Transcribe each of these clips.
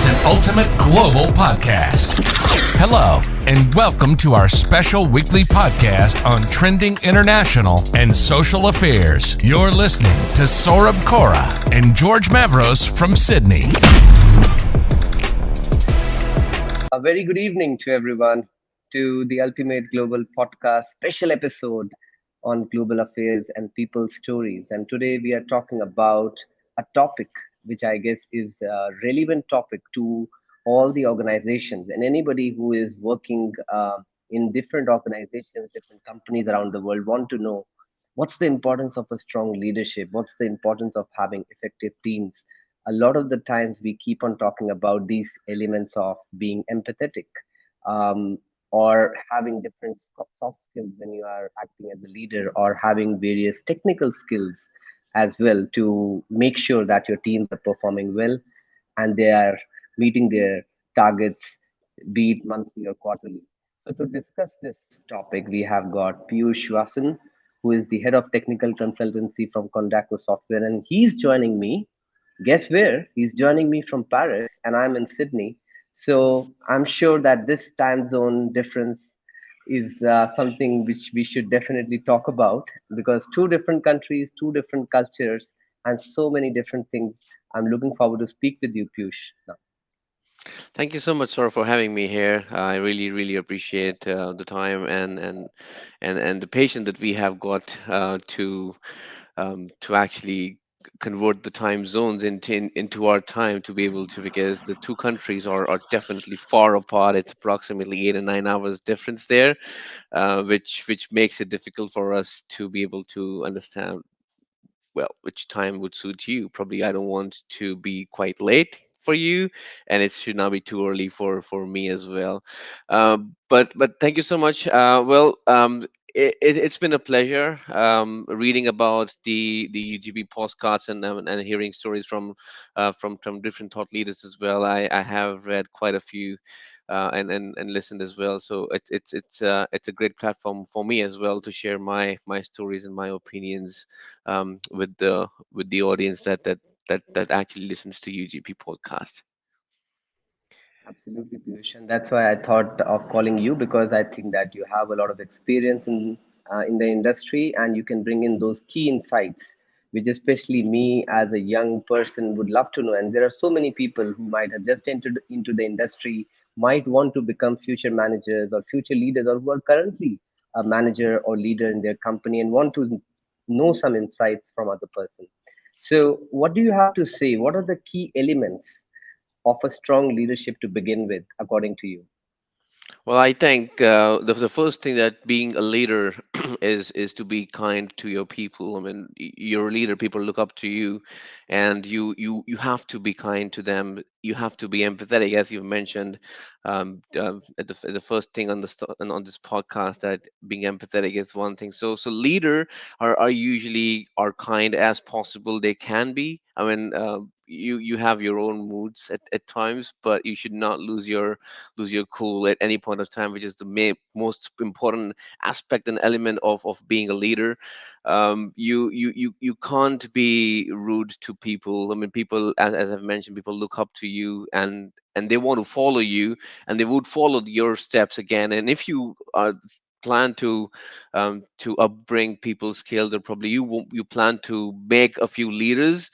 an ultimate global podcast. Hello, and welcome to our special weekly podcast on trending international and social affairs. You're listening to Saurabh Kora and George Mavros from Sydney. A very good evening to everyone to the Ultimate Global Podcast special episode on global affairs and people's stories. And today we are talking about a topic which I guess is a relevant topic to all the organizations and anybody who is working in different organizations, different companies around the world want to know what's the importance of a strong leadership, what's the importance of having effective teams. A lot of the times we keep on talking about these elements of being empathetic, um, or having different soft skills when you are acting as a leader, or having various technical skills as well to make sure that your teams are performing well and they are meeting their targets, be it monthly or quarterly. So, to discuss this topic, we have got Piyush Wason, who is the head of technical consultancy from Condeco Software, and he's joining me. Guess where? He's joining me from Paris, and I'm in Sydney. So, I'm sure that this time zone difference is something which we should definitely talk about because two different countries, two different cultures, and so many different things. I'm looking forward to speak with you, Piyush. Now. Thank you so much, sir, for having me here. I really, really appreciate the time and the patience that we have got to actually convert the time zones into our time to be able to, because the two countries are definitely far apart. It's approximately 8 or 9 hours difference there, which makes it difficult for us to be able to understand well which time would suit you. Probably I don't want to be quite late for you, and it should not be too early for me as well. But thank you so much. It's been a pleasure reading about the UGB postcards and hearing stories from different thought leaders as well. I have read quite a few and listened as well. So it's a great platform for me as well to share my stories and my opinions with the audience that actually listens to UGP podcast. Absolutely, Piyush, and that's why I thought of calling you because I think that you have a lot of experience in the industry, and you can bring in those key insights, which especially me as a young person would love to know. And there are so many people who might have just entered into the industry, might want to become future managers or future leaders, or who are currently a manager or leader in their company and want to know some insights from other person. So, what do you have to say? What are the key elements of a strong leadership to begin with, according to you? Well, I think the first thing that being a leader is to be kind to your people. I mean, you're a leader; people look up to you, and you have to be kind to them. You have to be empathetic, as you've mentioned at the first thing on on this podcast. That being empathetic is one thing. So leader are usually are kind as possible they can be. I mean. You have your own moods at times, but you should not lose your cool at any point of time, which is the most important aspect and element of being a leader. You can't be rude to people. I mean, people, as I've mentioned, people look up to you and they want to follow you, and they would follow your steps again. And if you are plan to upbring people's skills, or probably you plan to make a few leaders,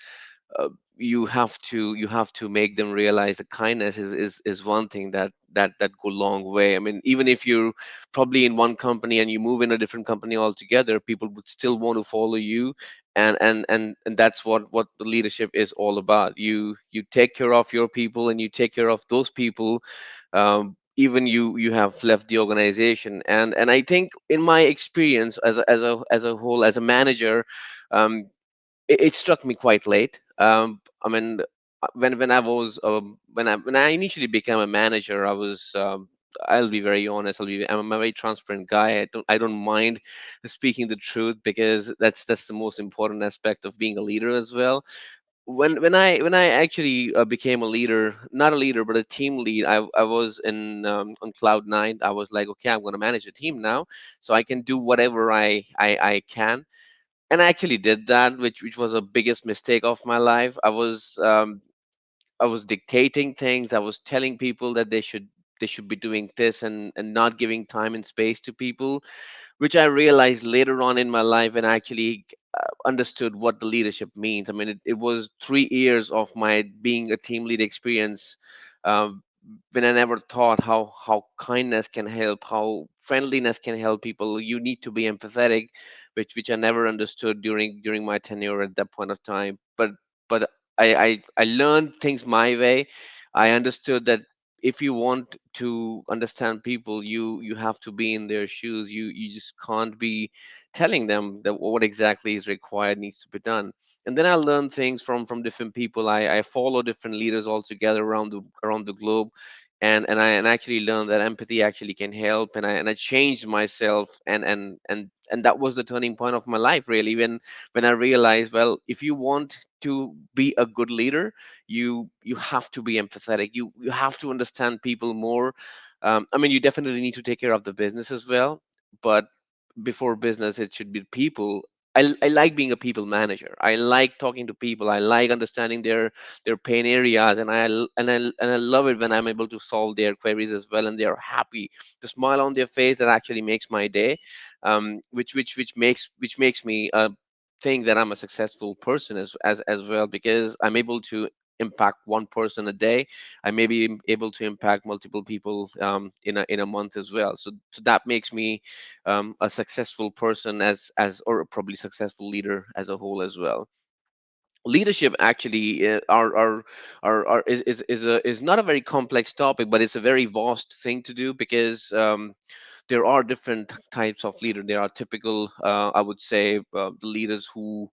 uh, you have to make them realize that kindness is one thing that go long way. I mean, even if you're probably in one company and you move in a different company altogether, people would still want to follow you. And that's what the leadership is all about. You take care of your people, and you take care of those people, even you have left the organization. And I think, in my experience as a whole, as a manager, um, it struck me quite late. I mean, when I was when I initially became a manager, I was. I'll be very honest. I'm a very transparent guy. I don't mind speaking the truth, because that's the most important aspect of being a leader as well. When I actually became a leader, not a leader but a team lead, I was in on cloud nine. I was like, okay, I'm going to manage a team now, so I can do whatever I can. And I actually did that, which was a biggest mistake of my life. I was I was dictating things. I was telling people that they should be doing this, and not giving time and space to people, which I realized later on in my life, and actually understood what the leadership means. I mean, it was 3 years of my being a team lead experience, um, when I never thought how kindness can help, how friendliness can help people. You need to be empathetic, which I never understood during my tenure at that point of time. But I learned things my way. I understood that if you want to understand people, you have to be in their shoes. You just can't be telling them that what exactly is required needs to be done. And then I learned things from different people. I follow different leaders all together around the globe, and actually learned that empathy actually can help. And I changed myself, and that was the turning point of my life, really, when I realized, well, if you want to be a good leader, you have to be empathetic. You have to understand people more. I mean, you definitely need to take care of the business as well, but before business, it should be people. I like being a people manager. I like talking to people. I like understanding their pain areas, and I love it when I'm able to solve their queries as well, and they are happy. The smile on their face, that actually makes my day, which makes me think that I'm a successful person as well, because I'm able to impact one person a day. I may be able to impact multiple people in a month as well. So that makes me a successful person, as or probably successful leader as a whole as well. Leadership actually is not a very complex topic, but it's a very vast thing to do, because there are different types of leader. There are typical, I would say, the leaders who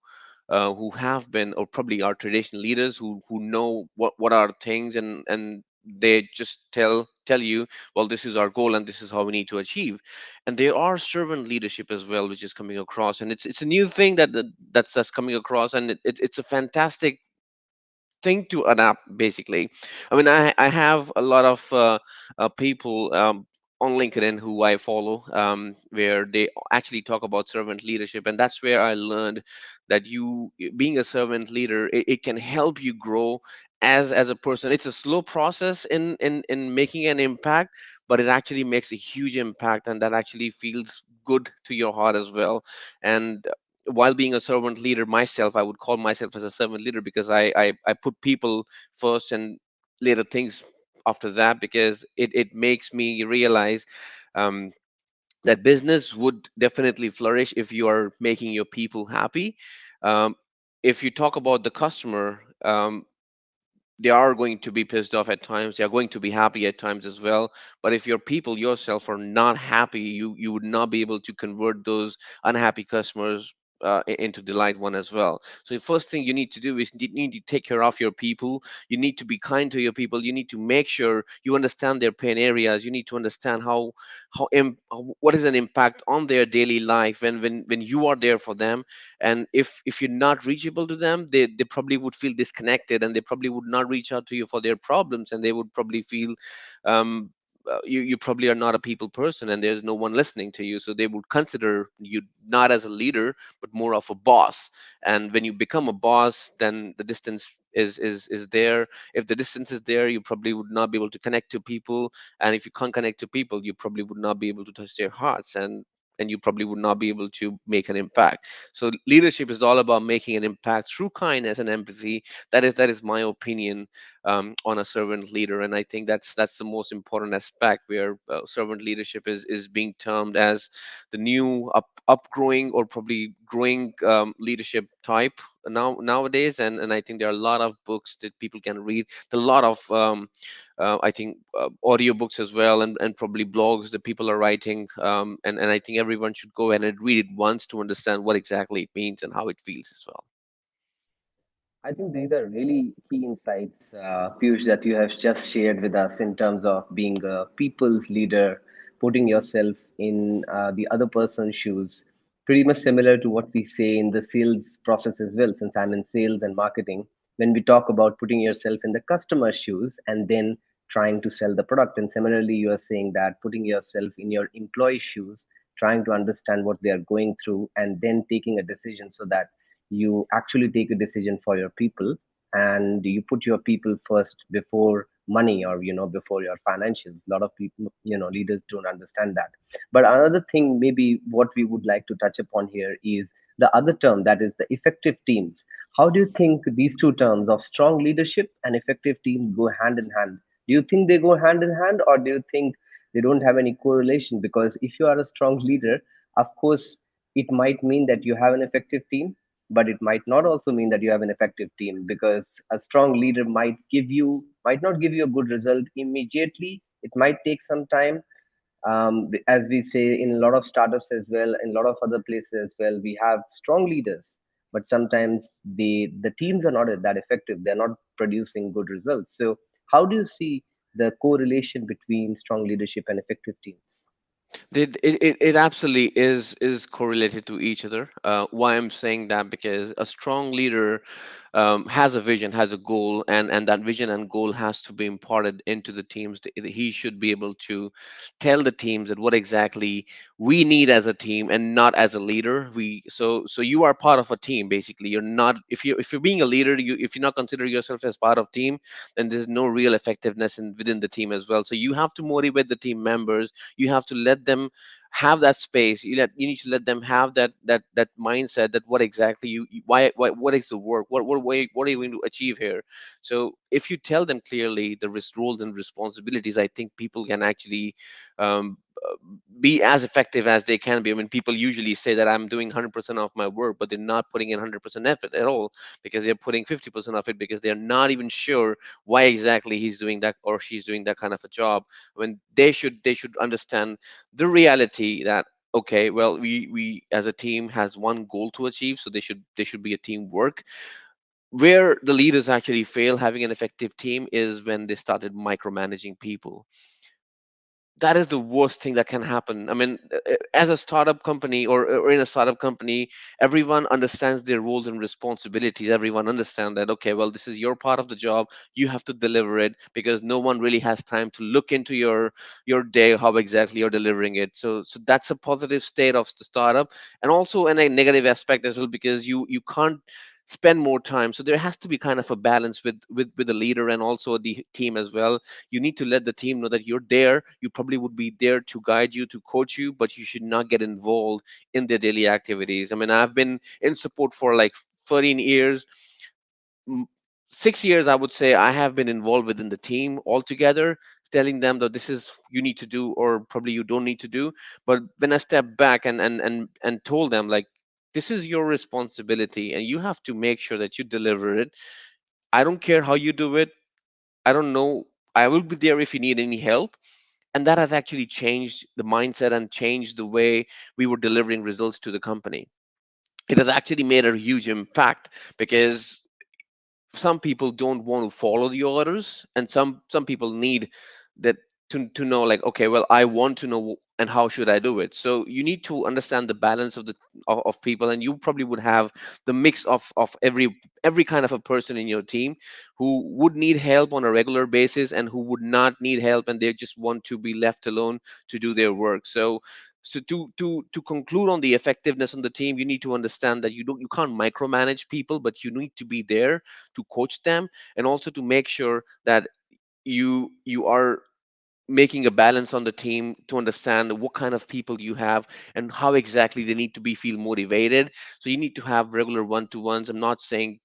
have been, or probably are traditional leaders, who know what are things, and they just tell you, well, this is our goal and this is how we need to achieve. And there are servant leadership as well, which is coming across, and it's a new thing that's coming across, and it's a fantastic thing to adapt, basically. I mean, I have a lot of people on LinkedIn who I follow, where they actually talk about servant leadership, and that's where I learned that you being a servant leader, it can help you grow as a person. It's a slow process in making an impact, but it actually makes a huge impact, and that actually feels good to your heart as well. And while being a servant leader myself, I would call myself as a servant leader, because I put people first, and later things after that, because it makes me realize um, that business would definitely flourish if you are making your people happy. um, if you talk about the customer, they are going to be pissed off at times, they are going to be happy at times as well. But if your people yourself are not happy, you would not be able to convert those unhappy customers into delight one as well. So the first thing you need to do is you need to take care of your people. You need to be kind to your people. You need to make sure you understand their pain areas. You need to understand what is an impact on their daily life when you are there for them. And if you're not reachable to them, they probably would feel disconnected, and they probably would not reach out to you for their problems, and they would probably feel um, you probably are not a people person, and there's no one listening to you, so they would consider you not as a leader, but more of a boss. And when you become a boss, then the distance is there. If the distance is there, you probably would not be able to connect to people, and if you can't connect to people, you probably would not be able to touch their hearts, and you probably would not be able to make an impact. So leadership is all about making an impact through kindness and empathy. That is my opinion on a servant leader, and I think that's the most important aspect, where servant leadership is being termed as the new upgrowing, or probably growing leadership type nowadays. And I think there are a lot of books that people can read. There are a lot of I think audiobooks as well, and probably blogs that people are writing, and I think everyone should go ahead and read it once to understand what exactly it means and how it feels as well. I think these are really key insights, Piyush, that you have just shared with us in terms of being a people's leader, putting yourself in the other person's shoes. Pretty much similar to what we say in the sales process as well, since I'm in sales and marketing. When we talk about putting yourself in the customer's shoes and then trying to sell the product. And similarly, you are saying that putting yourself in your employee's shoes, trying to understand what they are going through, and then taking a decision so that you actually take a decision for your people. and you put your people first before money, or before your financials. A lot of people, leaders don't understand that. But another thing, maybe what we would like to touch upon here, is the other term, that is the effective teams. How do you think these two terms of strong leadership and effective teams go hand in hand? Do you think they go hand in hand, or do you think they don't have any correlation? Because if you are a strong leader, of course, it might mean that you have an effective team, but it might not also mean that you have an effective team, because a strong leader might not give you a good result immediately. It might take some time. As we say in a lot of startups as well, in a lot of other places as well, we have strong leaders, but sometimes the teams are not that effective. They're not producing good results. So how do you see the correlation between strong leadership and effective teams? It absolutely is correlated to each other. Why I'm saying that, because a strong leader has a vision, has a goal, and that vision and goal has to be imparted into the teams. He should be able to tell the teams that what exactly we need as a team, and not as a leader. So you are part of a team. Basically, you're not, if you're being a leader, if you're not considering yourself as part of team, then there's no real effectiveness within the team as well. So you have to motivate the team members. You have to let them have that space. You need to let them have that mindset, that what exactly why what is the work, what are you going to achieve here. So if you tell them clearly the roles and responsibilities, I think people can actually um, be as effective as they can be. I mean, people usually say that I'm doing 100% of my work, but they're not putting in 100% effort at all, because they're putting 50% of it, because they're not even sure why exactly he's doing that or she's doing that kind of a job. When they should understand the reality that, okay, well, we as a team has one goal to achieve, so they should be a teamwork. Where the leaders actually fail having an effective team is when they started micromanaging people. That is the worst thing that can happen. I mean, as a startup company, or in a startup company, everyone understands their roles and responsibilities. Everyone understands that, okay, well, this is your part of the job. You have to deliver it, because no one really has time to look into your day, how exactly you're delivering it. So that's a positive state of the startup, and also in a negative aspect as well, because you can't spend more time. So there has to be kind of a balance with the leader and also the team as well. You need to let the team know that you're there. You probably would be there to guide you, to coach you, but you should not get involved in their daily activities. I mean, I've been in support for like 13 years. m- 6 years, I would say, I have been involved within the team altogether, telling them that this is you need to do, or probably you don't need to do. But when I stepped back and told them, like, this is your responsibility and you have to make sure that you deliver it. I don't care how you do it. I don't know. I will be there if you need any help. And that has actually changed the mindset and changed the way we were delivering results to the company. It has actually made a huge impact, because some people don't want to follow the orders, and some people need that, to know, like, okay, well, I want to know, and how should I do it. So you need to understand the balance of people, and you probably would have the mix of every kind of a person in your team, who would need help on a regular basis and who would not need help, and they just want to be left alone to do their work. So to conclude on the effectiveness on the team, you need to understand that you can't micromanage people, but you need to be there to coach them, and also to make sure that you are making a balance on the team, to understand what kind of people you have and how exactly they need to be feel motivated. So you need to have regular one-to-ones. I'm not saying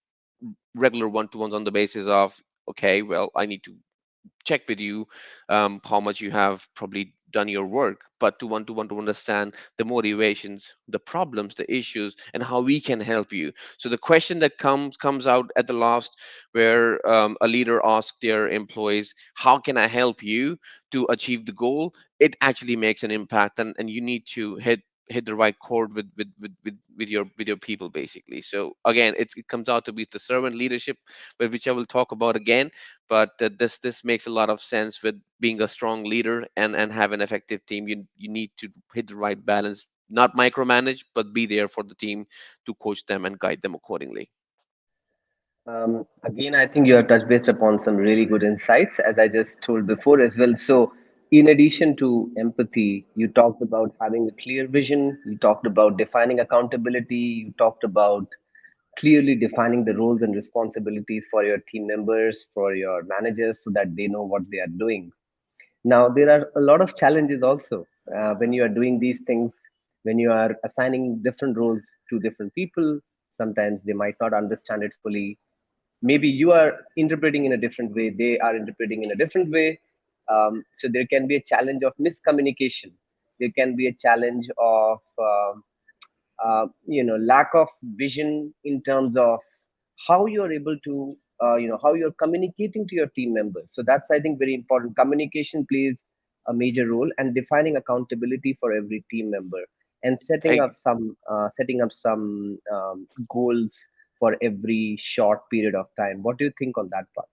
regular one-to-ones on the basis of, okay, well, I need to check with you how much you have probably done your work, but to understand the motivations, the problems, the issues, and how we can help you. So the question that comes out at the last, where a leader asks their employees, how can I help you to achieve the goal, it actually makes an impact, and you need to hit the right chord with your people, basically. So again, it comes out to be the servant leadership, which I will talk about again. But this makes a lot of sense with being a strong leader and have an effective team. You need to hit the right balance, not micromanage, but be there for the team to coach them and guide them accordingly. Again, I think you have touched based upon some really good insights, as I just told before as well. So, in addition to empathy, you talked about having a clear vision, you talked about defining accountability, you talked about clearly defining the roles and responsibilities for your team members, for your managers, so that they know what they are doing. Now, there are a lot of challenges also when you are doing these things, when you are assigning different roles to different people. Sometimes they might not understand it fully. Maybe you are interpreting in a different way, they are interpreting in a different way. So there can be a challenge of miscommunication. There can be a challenge of lack of vision in terms of how you're able to how you're communicating to your team members. So that's, I think, very important. Communication plays a major role, and defining accountability for every team member, and setting up some goals for every short period of time. What do you think on that part?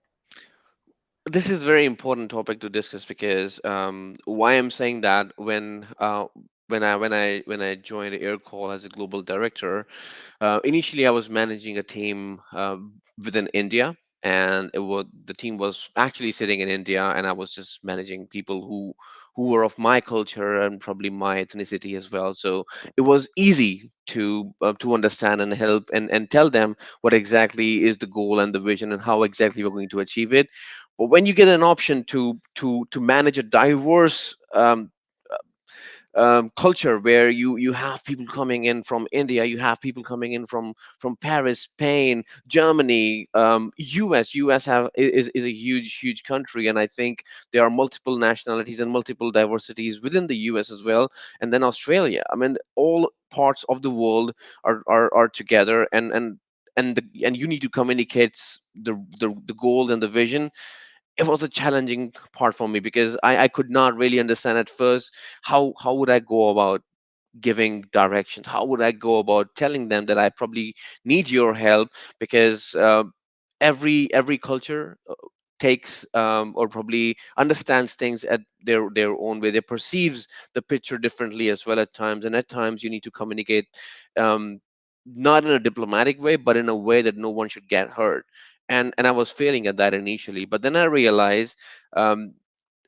This is very important topic to discuss because why I'm saying that when I joined Aircall as a global director, initially I was managing a team within India, and the team was actually sitting in India, and I was just managing people who were of my culture and probably my ethnicity as well. So it was easy to understand and help and tell them what exactly is the goal and the vision and how exactly we're going to achieve it. But when you get an option to manage a diverse culture where you have people coming in from India, you have people coming in from Paris, Spain, Germany, US is a huge country, and I think there are multiple nationalities and multiple diversities within the US as well, and then Australia. I mean, all parts of the world are together, and you need to communicate the goal and the vision. It was a challenging part for me because I could not really understand at first how would I go about giving directions, how would I go about telling them that I probably need your help, because every culture takes or probably understands things at their own way. They perceives the picture differently as well at times, and at times you need to communicate um, not in a diplomatic way, but in a way that no one should get hurt. And I was failing at that initially, but then I realized um,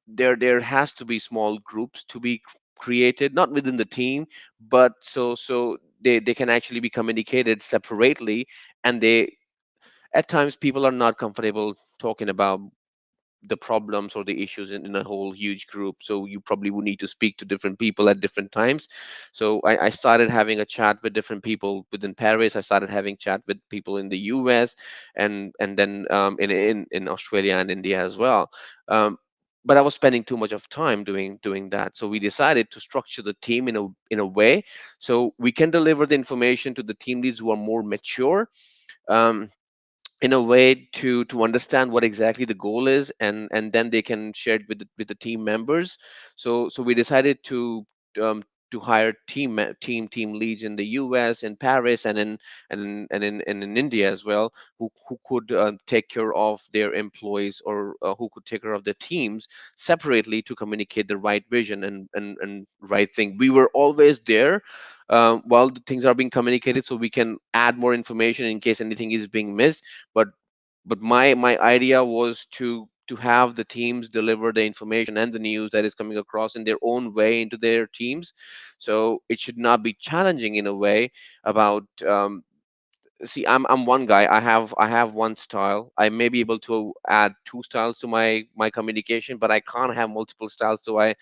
there has to be small groups to be created, not within the team, but so they can actually be communicated separately, and they at times people are not comfortable talking about the problems or the issues in a whole huge group, so you probably would need to speak to different people at different times. So I started having a chat with different people within Paris. I started having chat with people in the US, and then in Australia and India as well. But I was spending too much of time doing that, so we decided to structure the team in a way so we can deliver the information to the team leads who are more mature, um, in a way to understand what exactly the goal is, and then they can share it with the team members. So we decided um, to hire team leads in the US, in Paris, and in India as well, who could take care of their employees, or who could take care of the teams separately to communicate the right vision and right thing. We were always there while the things are being communicated, so we can add more information in case anything is being missed. But but my idea was to have the teams deliver the information and the news that is coming across in their own way into their teams, so it should not be challenging in a way about see, I'm one guy. I have one style. I may be able to add two styles to my communication, but I can't have multiple styles to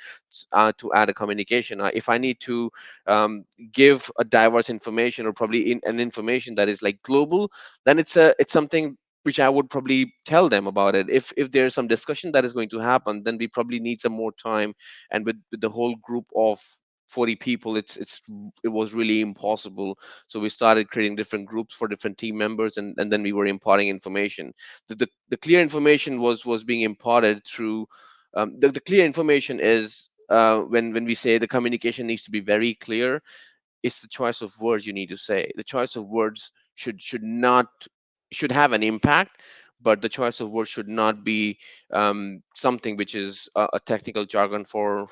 add a communication. If I need to um, give a diverse information, or probably an information that is like global, then it's something which I would probably tell them about it. If there's some discussion that is going to happen, then we probably need some more time, and with the whole group of 40 people, it was really impossible. So we started creating different groups for different team members, and then we were imparting information. The clear information was being imparted through the clear information is when we say the communication needs to be very clear. It's the choice of words you need to say. The choice of words should have an impact, but the choice of words should not be something which is a technical jargon for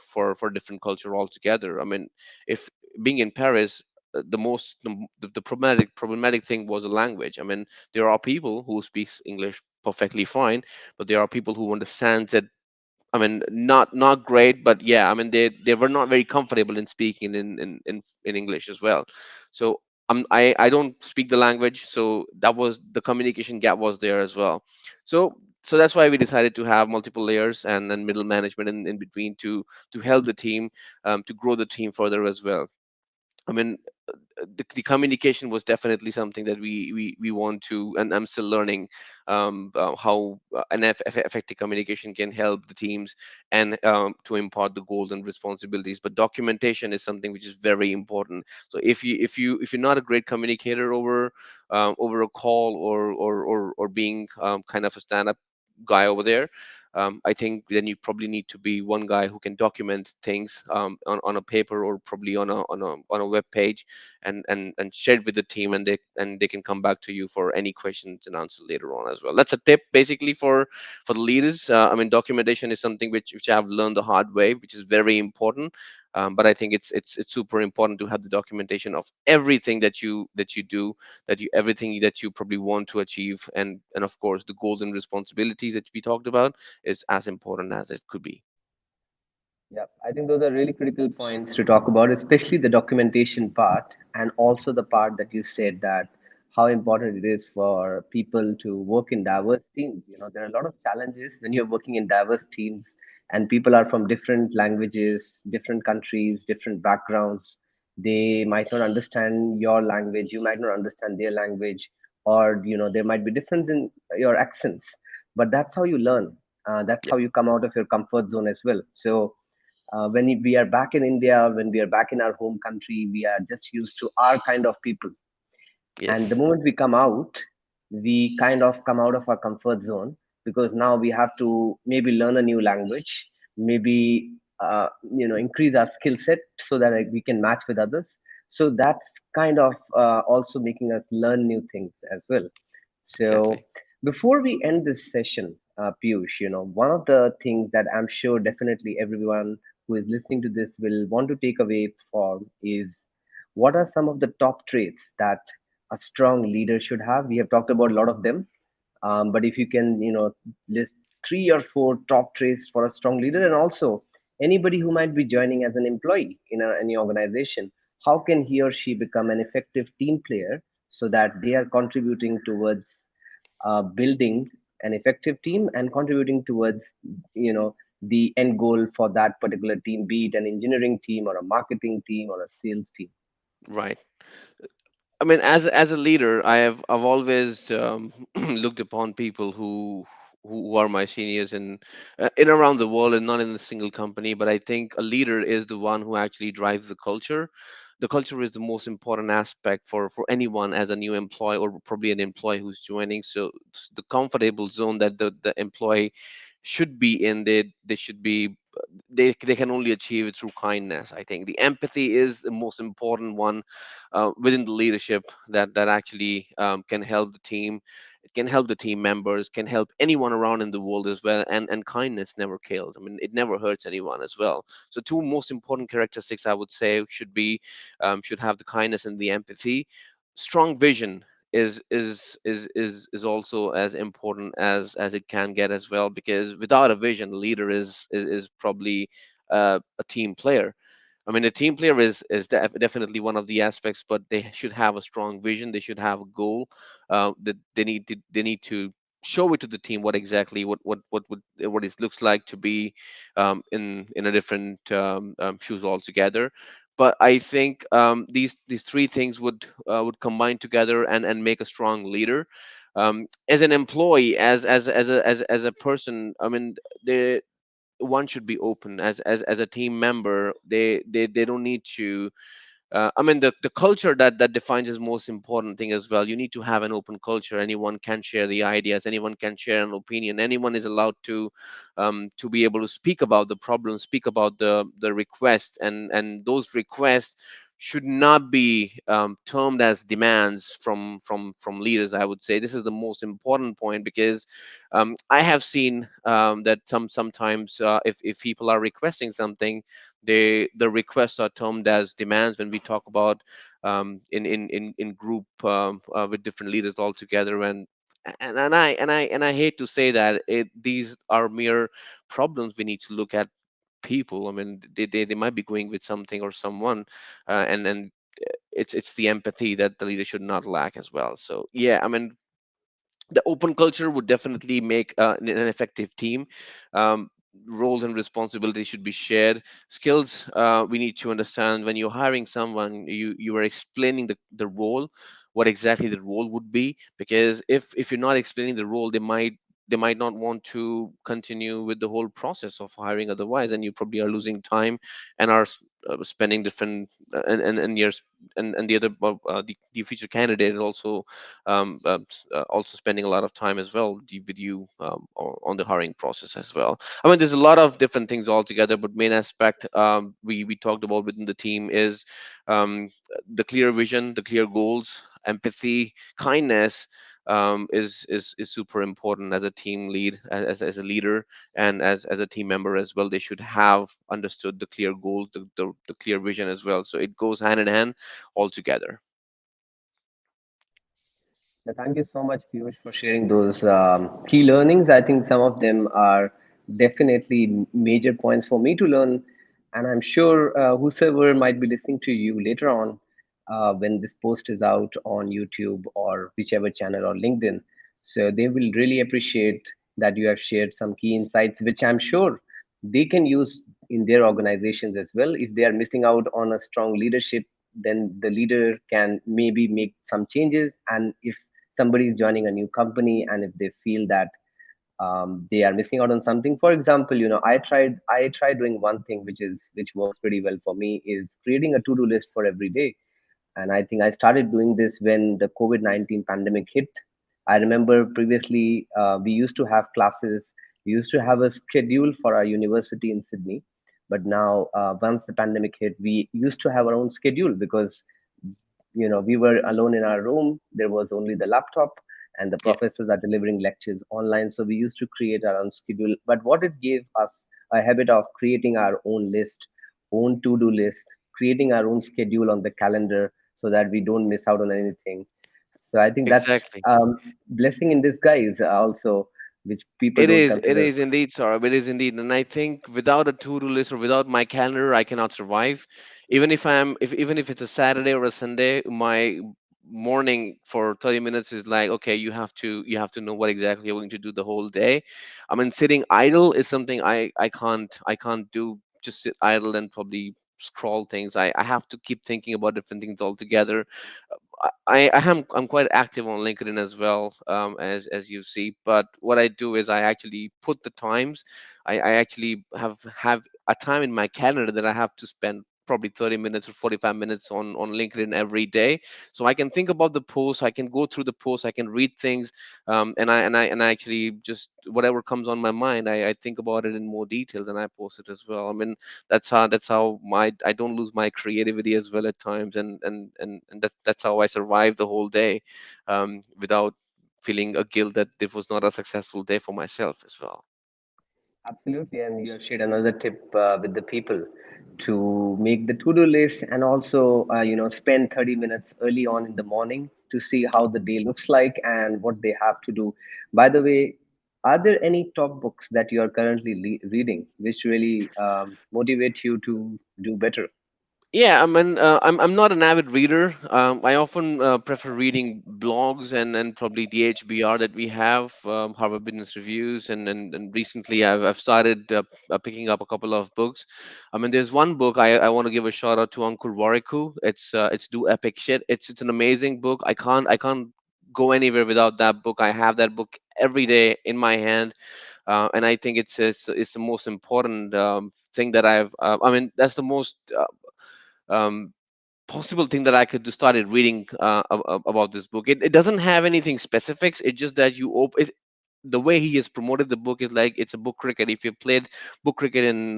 different culture altogether. I mean, if being in Paris, the problematic thing was the language. I mean, there are people who speaks English perfectly fine, but there are people who understands it. I mean, not great, but yeah, I mean, they were not very comfortable in speaking in English as well. So I don't speak the language, so that was the communication gap was there as well. So that's why we decided to have multiple layers and then middle management in between to help the team, to grow the team further as well. I mean, the communication was definitely something that we want to, and I'm still learning how effective communication can help the teams, and to impart the goals and responsibilities. But documentation is something which is very important. So if you're not a great communicator over a call, or being kind of a stand-up guy over there, I think then you probably need to be one guy who can document things on a paper, or probably on a web page, and share it with the team, and they can come back to you for any questions and answers later on as well. That's a tip basically for the leaders. I mean, documentation is something which I've learned the hard way, which is very important. But I think it's super important to have the documentation of everything that you do, that you everything that you probably want to achieve, and of course the goals and responsibilities that we talked about is as important as it could be. Yeah, I think those are really critical points to talk about, especially the documentation part, and also the part that you said that how important it is for people to work in diverse teams. You know, there are a lot of challenges when you're working in diverse teams, and people are from different languages, different countries, different backgrounds. They might not understand your language, you might not understand their language, or there might be difference in your accents. But that's how you learn. That's Yeah. how you come out of your comfort zone as well. So when we are back in India, when we are back in our home country, we are just used to our kind of people. And the Yes. moment we come out, we kind of come out of our comfort zone, because now we have to maybe learn a new language, maybe increase our skill set so that we can match with others. So that's kind of also making us learn new things as well. So Exactly. before we end this session, Piyush, one of the things that I'm sure definitely everyone who is listening to this will want to take away from is, what are some of the top traits that a strong leader should have? We have talked about a lot of them, but if you can, list 3 or 4 top traits for a strong leader, and also anybody who might be joining as an employee in any organization, how can he or she become an effective team player so that they are contributing towards building an effective team and contributing towards, the end goal for that particular team, be it an engineering team or a marketing team or a sales team. Right. I mean, as a leader, I've always looked upon people who are my seniors in around the world, and not in a single company. But I think a leader is the one who actually drives the culture. The culture is the most important aspect for anyone as a new employee, or probably an employee who's joining. So the comfortable zone that the employee should be in, they should be, they can only achieve it through kindness. I think the empathy is the most important one within the leadership, that actually can help the team. It can help the team members, can help anyone around in the world as well. And kindness never kills. I mean, it never hurts anyone as well. So two most important characteristics I would say should be, should have the kindness and the empathy. Strong vision is also as important as it can get as well, because without a vision, a leader is probably a team player. I mean, a team player is definitely one of the aspects, but they should have a strong vision. They should have a goal. That they need to show it to the team what exactly what it looks like to be in a different shoes altogether. But I think these three things would combine together and make a strong leader. As an employee, as a person, I mean, the one should be open. As a team member, they don't need to, I mean, the culture that defines is most important thing as well. You need to have an open culture. Anyone can share the ideas, anyone can share an opinion, anyone is allowed to be able to speak about the problem, speak about the requests, and those requests should not be termed as demands from leaders. I would say this is the most important point, because I have seen that sometimes if people are requesting something, the requests are termed as demands when we talk about in group with different leaders all together. And I hate to say that these are mere problems. We need to look at people. I mean, they might be going with something or someone, and it's the empathy that the leader should not lack as well. So yeah, I mean, the open culture would definitely make an effective team. um, Roles and responsibilities should be shared. Skills, we need to understand when you're hiring someone, you are explaining the role, what exactly the role would be, because if you're not explaining the role, they might not want to continue with the whole process of hiring otherwise, and you probably are losing time and are spending different and years, and the other the future candidate is also also spending a lot of time as well with you on the hiring process as well. I mean, there's a lot of different things altogether, but main aspect we talked about within the team is um, the clear vision, the clear goals, empathy, kindness. Is super important as a team lead, as a leader, and as a team member as well. They should have understood the clear goals, the clear vision as well. So it goes hand in hand altogether. Thank you so much, Piyush, for sharing those key learnings. I think some of them are definitely major points for me to learn. And I'm sure whosoever might be listening to you later on, when this post is out on YouTube or whichever channel or LinkedIn, so they will really appreciate that you have shared some key insights, which I'm sure they can use in their organizations as well. If they are missing out on a strong leadership, then the leader can maybe make some changes. And if somebody is joining a new company and if they feel that they are missing out on something, for example, I tried doing one thing which works pretty well for me, is creating a to-do list for every day. And I think I started doing this when the COVID-19 pandemic hit. I remember previously we used to have classes, we used to have a schedule for our university in Sydney. But now, once the pandemic hit, we used to have our own schedule because we were alone in our room. There was only the laptop, and the Yeah, professors are delivering lectures online. So we used to create our own schedule. But what it gave us a habit of creating our own list, own to-do list, creating our own schedule on the calendar so that we don't miss out on anything. So I think that's exactly. blessing in disguise also, which people It don't is. It consider. is indeed, Saurabh. It is indeed. And I think without a to-do list or without my calendar, I cannot survive. Even if it's a Saturday or a Sunday, my morning for 30 minutes is like, okay, you have to know what exactly you're going to do the whole day. I mean, sitting idle is something I can't do. Just sit idle and probably scroll things. I have to keep thinking about different things altogether. I'm quite active on LinkedIn as well, as you see. But what I do is I actually put the times. I actually have a time in my calendar that I have to spend probably 30 minutes or 45 minutes on LinkedIn every day, so I can think about the post, I can go through the post, I can read things, and I actually just whatever comes on my mind, I think about it in more detail, and I post it as well. I mean, that's how my I don't lose my creativity as well at times, and that's how I survive the whole day, without feeling a guilt that this was not a successful day for myself as well. Absolutely, and you have shared another tip with the people to make the to-do list, and also spend 30 minutes early on in the morning to see how the day looks like and what they have to do. By the way, are there any top books that you are currently reading which really motivate you to do better? Yeah, I mean, I'm not an avid reader. I often prefer reading blogs and probably the HBR that we have, Harvard Business Reviews, and recently I've started picking up a couple of books. I mean, there's one book I want to give a shout out to Ankur Warikoo. It's Do Epic Shit. It's an amazing book. I can't go anywhere without that book. I have that book every day in my hand, and I think it's the most important thing that I mean, that's the most um, possible thing that I could just started reading about this book. It doesn't have anything specifics. It's just that the way he has promoted the book is like it's a book cricket. If you played book cricket in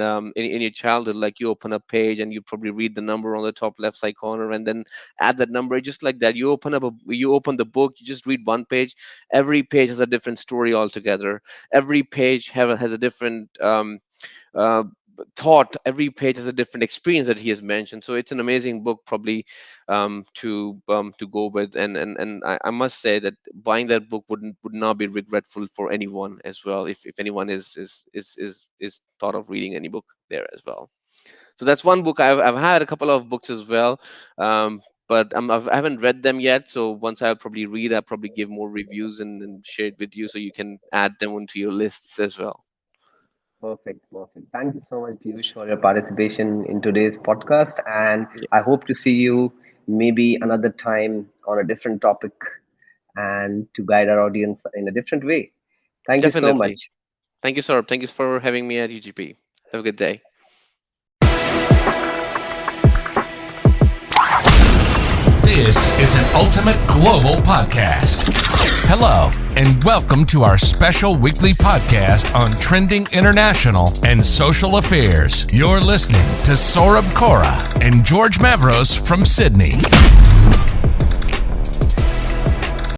your childhood, like you open a page and you probably read the number on the top left side corner and then add that number, just like that. You open the book, you just read one page. Every page has a different story altogether. Every page has a different uh, thought. Every page has a different experience that he has mentioned, so it's an amazing book probably to go with, and I must say that buying that book would not be regretful for anyone as well, if anyone is thought of reading any book there as well. So that's one book. I've had a couple of books as well. but I haven't read them yet. So once I'll probably read, I'll probably give more reviews and share it with you, so you can add them onto your lists as well. Perfect, perfect. Thank you so much, Piyush, for your participation in today's podcast. And Yeah, I hope to see you maybe another time on a different topic and to guide our audience in a different way. Thank you so definitely. much. Thank you, Saurabh. Thank you for having me at UGP. Have a good day. This is an ultimate global podcast. Hello, and welcome to our special weekly podcast on trending international and social affairs. You're listening to Saurabh Kora and George Mavros from Sydney.